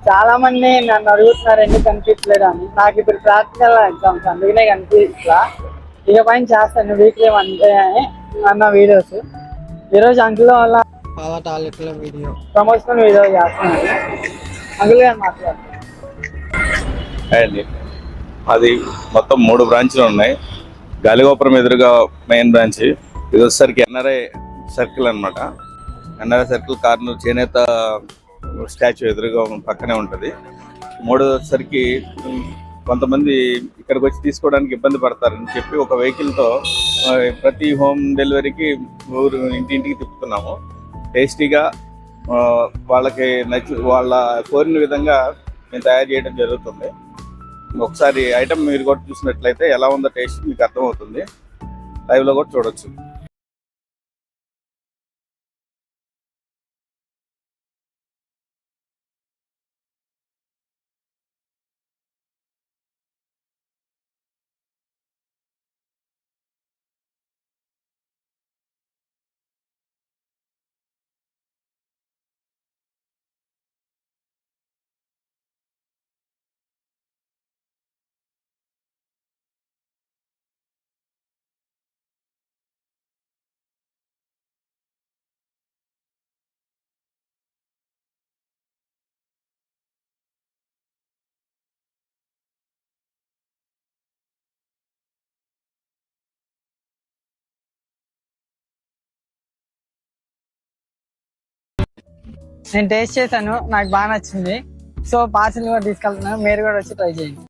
చాలా మంది నన్ను అడుగుతున్నారు ఎందుకు కనిపించలేదు అని. నాకు ఇప్పుడు ప్రాక్టికల్ ఎగ్జామ్స్ అందుకనే కనిపించలా. ఇక పైన చేస్తాను వీక్లీ 1 డే అన్న వీడియోస్. ఈరోజు అంకుల్ వల్ల చాలా టాలెంట్ల వీడియో ప్రమోషనల్ వీడియో చేస్తున్నాను. అంకుల్ గారు మాట్లాడుతున్నాను. అండి అది మొత్తం 3 బ్రాంచ్లు ఉన్నాయి. గాలిగోపురం ఎదురుగా మెయిన్ బ్రాంచ్. ఇది వచ్చేసరికి ఎన్ఆర్ఐ సర్కిల్ అనమాట. ఎన్ఆర్ఐ సర్కిల్ కార్నర్ చేనేత స్టాచ్యూ ఎదురుగా పక్కనే ఉంటుంది. 3 వచ్చేసరికి కొంతమంది ఇక్కడికి వచ్చి తీసుకోవడానికి ఇబ్బంది పడతారని చెప్పి ఒక వెహికల్తో ప్రతి హోమ్ డెలివరీకి ఇంటింటికి తిప్పుతున్నాము. టేస్టీగా వాళ్ళకి వాళ్ళ కోరిన విధంగా మేము తయారు చేయడం జరుగుతుంది. ఒకసారి ఐటమ్ మీరు కూడా చూసినట్లయితే ఎలా ఉందో టేస్ట్ మీకు అర్థమవుతుంది. లైవ్లో కూడా చూడొచ్చు. నేను టేస్ట్ చేశాను, నాకు బాగా నచ్చింది. సో పార్సిల్ కూడా తీసుకెళ్తున్నాను, మీరు కూడా వచ్చి ట్రై చేయండి.